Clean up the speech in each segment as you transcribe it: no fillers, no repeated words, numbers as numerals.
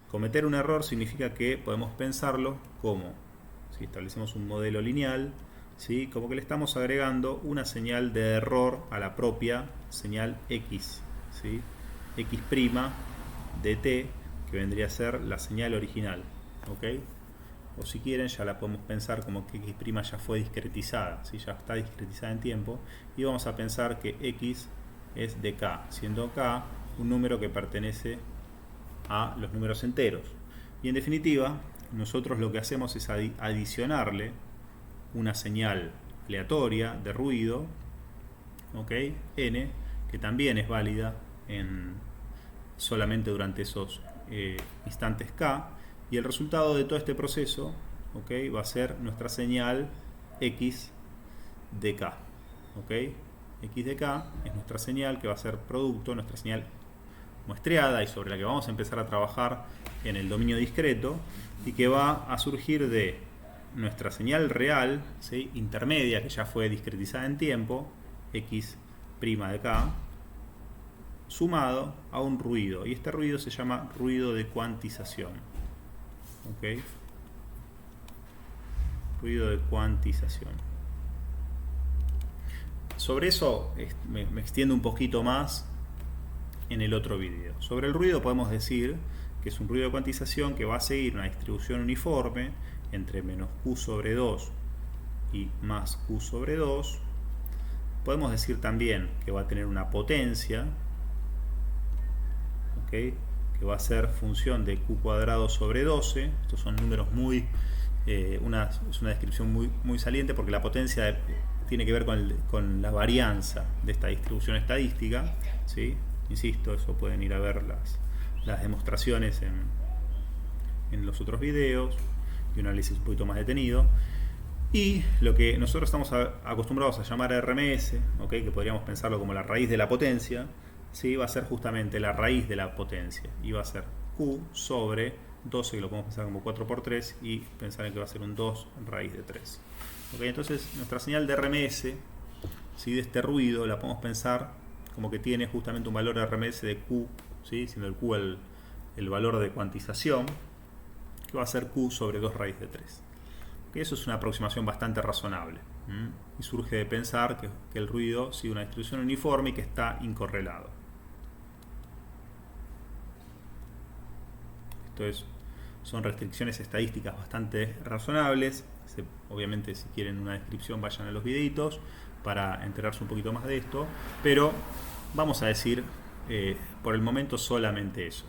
Cometer un error significa que podemos pensarlo como, si establecemos un modelo lineal, ¿sí? Como que le estamos agregando una señal de error a la propia señal x, ¿sí? X' de t, que vendría a ser la señal original, ¿ok? O si quieren ya la podemos pensar como que x' ya fue discretizada, ¿sí? Ya está discretizada en tiempo, y vamos a pensar que x es de k, siendo k un número que pertenece a los números enteros. Y en definitiva, nosotros lo que hacemos es adicionarle una señal aleatoria de ruido, ¿ok? N, que también es válida solamente durante esos instantes k, y el resultado de todo este proceso, ¿ok? Va a ser nuestra señal x de k, ¿ok? X de k es nuestra señal que va a ser producto, nuestra señal muestreada y sobre la que vamos a empezar a trabajar en el dominio discreto, y que va a surgir de nuestra señal real, ¿sí? Intermedia, que ya fue discretizada en tiempo, x' de k, sumado a un ruido, y este ruido se llama ruido de cuantización, ¿ok? Ruido de cuantización. Sobre eso me extiendo un poquito más en el otro vídeo. Sobre el ruido podemos decir que es un ruido de cuantización que va a seguir una distribución uniforme entre menos q sobre 2 y más q sobre 2. Podemos decir también que va a tener una potencia, ¿okay? Que va a ser función de q cuadrado sobre 12. Estos son números es una descripción muy saliente, porque la potencia tiene que ver con la varianza de esta distribución estadística, ¿sí? Insisto, eso pueden ir a ver las demostraciones en los otros videos y un análisis un poquito más detenido. Y lo que nosotros estamos acostumbrados a llamar RMS, ¿okay? Que podríamos pensarlo como la raíz de la potencia, ¿sí? Va a ser justamente la raíz de la potencia, y va a ser Q sobre 12, que lo podemos pensar como 4 por 3, y pensar en que va a ser un 2 raíz de 3. ¿Okay? Entonces nuestra señal de RMS, ¿sí? De este ruido la podemos pensar como que tiene justamente un valor de RMS de Q, ¿sí? Siendo el Q el valor de cuantización, que va a ser Q sobre 2 raíz de 3. ¿Okay? Eso es una aproximación bastante razonable. Y surge de pensar que el ruido sigue una distribución uniforme y que está incorrelado. Esto son restricciones estadísticas bastante razonables. Obviamente, si quieren una descripción, vayan a los videitos para enterarse un poquito más de esto, pero vamos a decir por el momento solamente eso,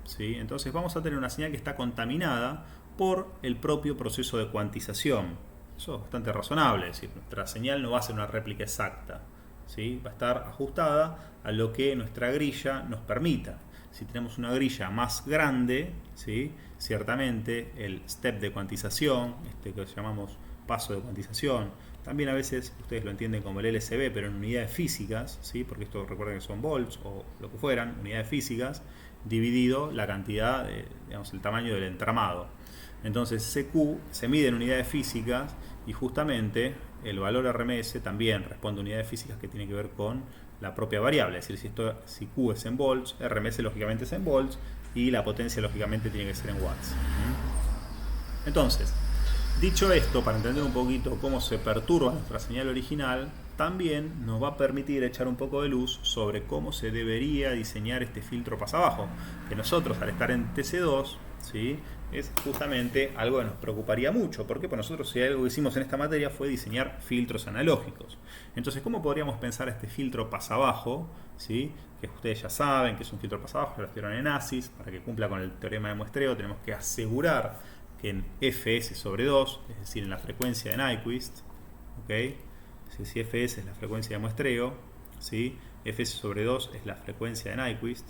¿sí? Entonces vamos a tener una señal que está contaminada por el propio proceso de cuantización. Eso es bastante razonable, es decir, nuestra señal no va a ser una réplica exacta, ¿sí? Va a estar ajustada a lo que nuestra grilla nos permita. Si tenemos una grilla más grande, ¿sí? Ciertamente el step de cuantización, que llamamos paso de cuantización, también a veces ustedes lo entienden como el LSB, pero en unidades físicas, ¿sí? Porque esto, recuerden que son volts o lo que fueran, unidades físicas, dividido la cantidad, digamos, el tamaño del entramado. Entonces CQ se mide en unidades físicas, y justamente el valor RMS también responde a unidades físicas que tienen que ver con la propia variable. Es decir, si Q es en volts, RMS lógicamente es en volts, y la potencia lógicamente tiene que ser en watts. Entonces, dicho esto, para entender un poquito cómo se perturba nuestra señal original, también nos va a permitir echar un poco de luz sobre cómo se debería diseñar este filtro pasabajo, que nosotros, al estar en TC2, ¿sí? Es justamente algo que nos preocuparía mucho. ¿Por qué? Porque nosotros, si algo que hicimos en esta materia fue diseñar filtros analógicos. Entonces, ¿cómo podríamos pensar este filtro pasabajo? ¿Sí? Que ustedes ya saben que es un filtro pasabajo, lo estudiaron en ASIS. Para que cumpla con el teorema de muestreo, tenemos que asegurar que en Fs sobre 2, es decir, en la frecuencia de Nyquist, ¿okay? Si Fs es la frecuencia de muestreo, ¿sí? Fs sobre 2 es la frecuencia de Nyquist.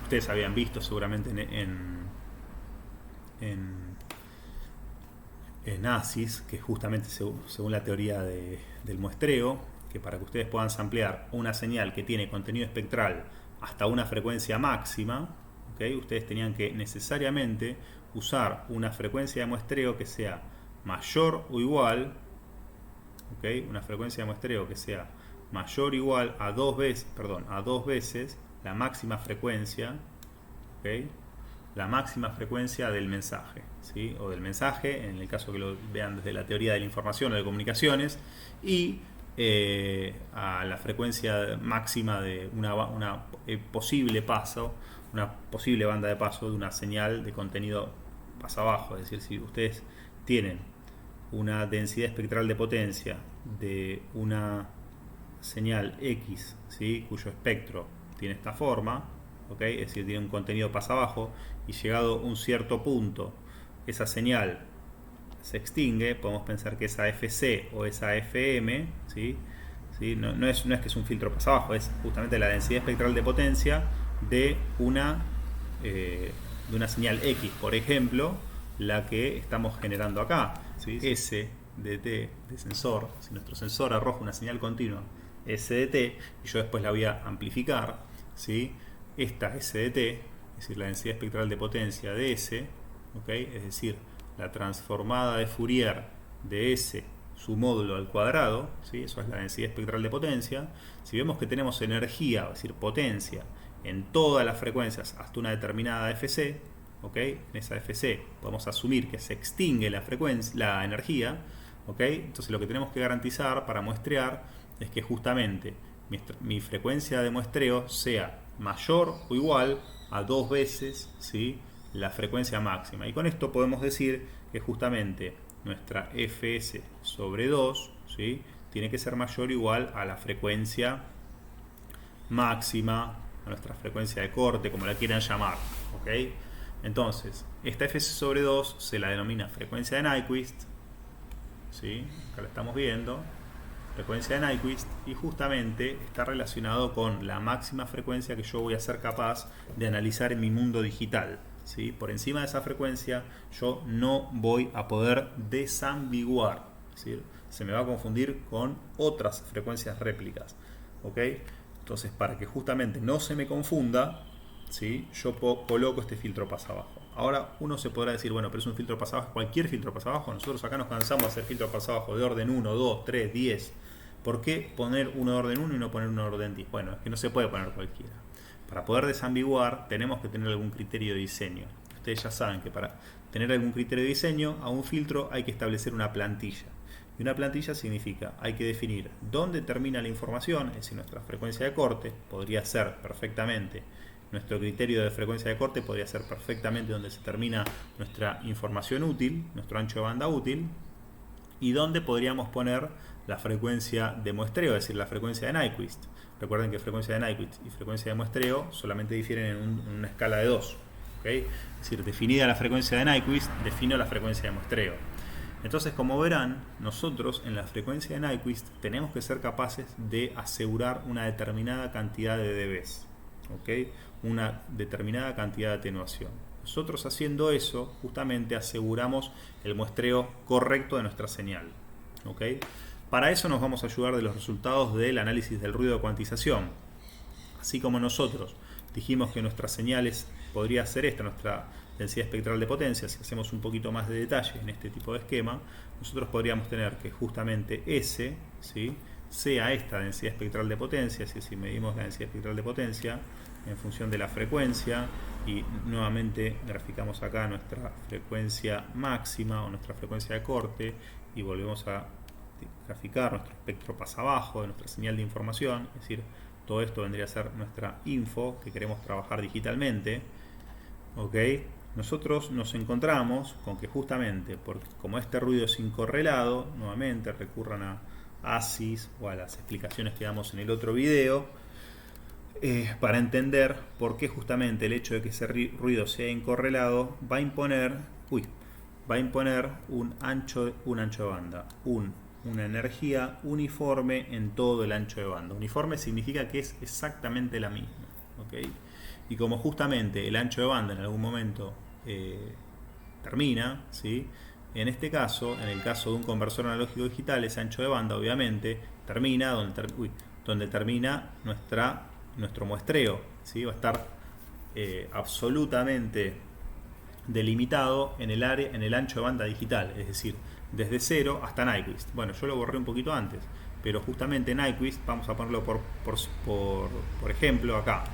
Ustedes habían visto seguramente en ASIS, que justamente según la teoría del muestreo, que para que ustedes puedan samplear una señal que tiene contenido espectral hasta una frecuencia máxima, ¿okay? Ustedes tenían que necesariamente usar una frecuencia de muestreo que sea mayor o igual, ¿okay? Una frecuencia de muestreo que sea mayor o igual a dos veces la máxima frecuencia, ¿okay? La máxima frecuencia del mensaje, ¿sí? O del mensaje, en el caso que lo vean desde la teoría de la información o de comunicaciones, y a la frecuencia máxima de una posible paso, una posible banda de paso de una señal de contenido pasa abajo. Es decir, si ustedes tienen una densidad espectral de potencia de una señal X, ¿sí? Cuyo espectro tiene esta forma, ¿okay? Es decir, tiene un contenido pasa abajo, y llegado a un cierto punto esa señal se extingue, podemos pensar que esa FC o esa FM, ¿sí? ¿Sí? No es que es un filtro pasa abajo, es justamente la densidad espectral de potencia de una señal X, por ejemplo, la que estamos generando acá, ¿sí? S de T de sensor. Si nuestro sensor arroja una señal continua S de T y yo después la voy a amplificar, ¿sí? Esta S de T, es decir, la densidad espectral de potencia de S, ¿okay? Es decir, la transformada de Fourier de S su módulo al cuadrado, ¿sí? Eso es la densidad espectral de potencia. Si vemos que tenemos energía, es decir, potencia, en todas las frecuencias hasta una determinada FC, ¿okay? En esa FC podemos asumir que se extingue la frecuencia, la energía, ¿okay? Entonces lo que tenemos que garantizar para muestrear es que justamente mi frecuencia de muestreo sea mayor o igual a 2 veces, ¿sí? La frecuencia máxima. Y con esto podemos decir que justamente nuestra Fs sobre 2, ¿sí? Tiene que ser mayor o igual a la frecuencia máxima, a nuestra frecuencia de corte, como la quieran llamar, ¿okay? Entonces, esta Fs sobre 2 se la denomina frecuencia de Nyquist, ¿sí? Acá la estamos viendo, frecuencia de Nyquist, y justamente está relacionado con la máxima frecuencia que yo voy a ser capaz de analizar en mi mundo digital, ¿sí? Por encima de esa frecuencia yo no voy a poder desambiguar, es decir, se me va a confundir con otras frecuencias réplicas, ¿ok? Entonces, para que justamente no se me confunda, ¿sí? Yo coloco este filtro pasa abajo. Ahora uno se podrá decir, bueno, pero es un filtro pasa abajo, cualquier filtro pasa abajo. Nosotros acá nos cansamos de hacer filtro pasa abajo de orden 1, 2, 3, 10. ¿Por qué poner uno de orden 1 y no poner uno de orden 10? Bueno, es que no se puede poner cualquiera. Para poder desambiguar tenemos que tener algún criterio de diseño. Ustedes ya saben que para tener algún criterio de diseño a un filtro hay que establecer una plantilla. Y una plantilla significa, hay que definir dónde termina la información, es decir, nuestra frecuencia de corte, podría ser perfectamente, nuestro criterio de frecuencia de corte podría ser perfectamente donde se termina nuestra información útil, nuestro ancho de banda útil, y dónde podríamos poner la frecuencia de muestreo, es decir, la frecuencia de Nyquist. Recuerden que frecuencia de Nyquist y frecuencia de muestreo solamente difieren en una escala de 2. ¿Okay? Es decir, definida la frecuencia de Nyquist, defino la frecuencia de muestreo. Entonces, como verán, nosotros en la frecuencia de Nyquist tenemos que ser capaces de asegurar una determinada cantidad de dBs, ¿okay? Una determinada cantidad de atenuación. Nosotros haciendo eso, justamente aseguramos el muestreo correcto de nuestra señal, ¿okay? Para eso nos vamos a ayudar de los resultados del análisis del ruido de cuantización. Así como nosotros dijimos que nuestras señales podría ser esta, nuestra densidad espectral de potencia, si hacemos un poquito más de detalle en este tipo de esquema, nosotros podríamos tener que justamente S, ¿sí? Sea esta densidad espectral de potencia, si medimos la densidad espectral de potencia en función de la frecuencia, y nuevamente graficamos acá nuestra frecuencia máxima o nuestra frecuencia de corte, y volvemos a graficar nuestro espectro pasa abajo de nuestra señal de información, es decir, todo esto vendría a ser nuestra info que queremos trabajar digitalmente, ¿ok? Nosotros nos encontramos con que justamente, como este ruido es incorrelado, nuevamente recurran a ASIS o a las explicaciones que damos en el otro video, para entender por qué justamente el hecho de que ese ruido sea incorrelado va a imponer un ancho de banda, una energía uniforme en todo el ancho de banda. Uniforme significa que es exactamente la misma, ¿okay? Y como justamente el ancho de banda en algún momento termina, ¿sí? En este caso, en el caso de un conversor analógico digital, ese ancho de banda obviamente termina donde termina nuestro muestreo, ¿sí? Va a estar absolutamente delimitado en el ancho de banda digital, es decir, desde 0 hasta Nyquist. Bueno, yo lo borré un poquito antes, pero justamente Nyquist, vamos a ponerlo por ejemplo acá,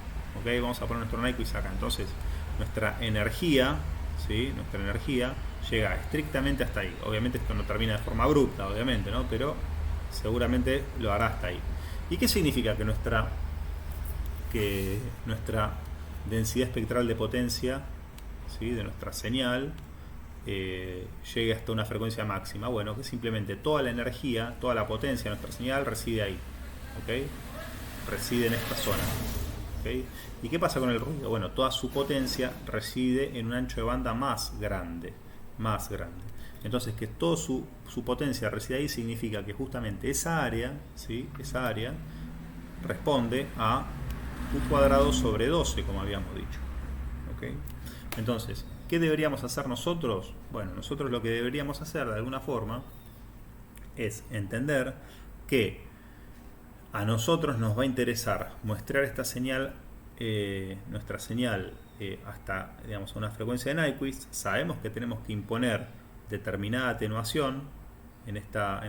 ¿ok? Vamos a poner nuestro Nyquist acá. Entonces, nuestra energía, ¿sí? Nuestra energía llega estrictamente hasta ahí. Obviamente esto no termina de forma abrupta, obviamente, ¿no? Pero seguramente lo hará hasta ahí. ¿Y qué significa que nuestra densidad espectral de potencia, ¿sí? De nuestra señal llegue hasta una frecuencia máxima? Bueno, que simplemente toda la energía, toda la potencia de nuestra señal reside ahí, ¿ok? Reside en esta zona, ¿ok? ¿Y qué pasa con el ruido? Bueno, toda su potencia reside en un ancho de banda más grande, más grande. Entonces, que toda su potencia reside ahí significa que justamente esa área, ¿sí? Esa área responde a U²/12, como habíamos dicho, ¿ok? Entonces, ¿qué deberíamos hacer nosotros? Bueno, nosotros lo que deberíamos hacer de alguna forma es entender que a nosotros nos va a interesar muestrar esta señal, nuestra señal hasta, digamos, una frecuencia de Nyquist. Sabemos que tenemos que imponer determinada atenuación en esta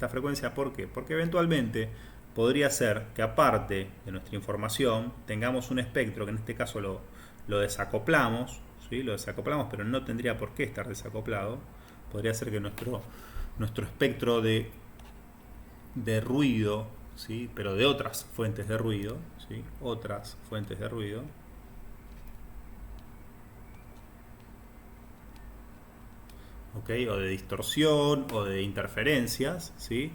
frecuencia. ¿Por qué? Porque eventualmente podría ser que aparte de nuestra información tengamos un espectro que en este caso lo desacoplamos, ¿sí? Lo desacoplamos, pero no tendría por qué estar desacoplado. Podría ser que nuestro espectro de ruido, ¿sí? Pero de otras fuentes de ruido, ¿sí? Otras fuentes de ruido, ¿ok? O de distorsión o de interferencias, ¿sí?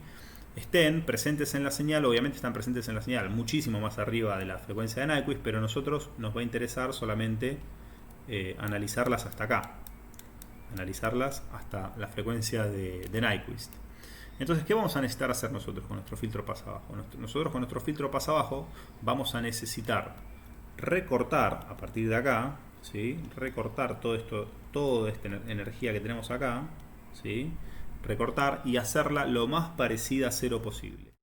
Estén presentes en la señal. Obviamente están presentes en la señal muchísimo más arriba de la frecuencia de Nyquist, pero a nosotros nos va a interesar solamente analizarlas hasta acá, analizarlas hasta la frecuencia de Nyquist. Entonces, ¿qué vamos a necesitar hacer nosotros con nuestro filtro pasabajo? Nosotros con nuestro filtro pasabajo vamos a necesitar recortar a partir de acá, ¿sí? Recortar toda esta energía que tenemos acá, ¿sí? Recortar y hacerla lo más parecida a cero posible.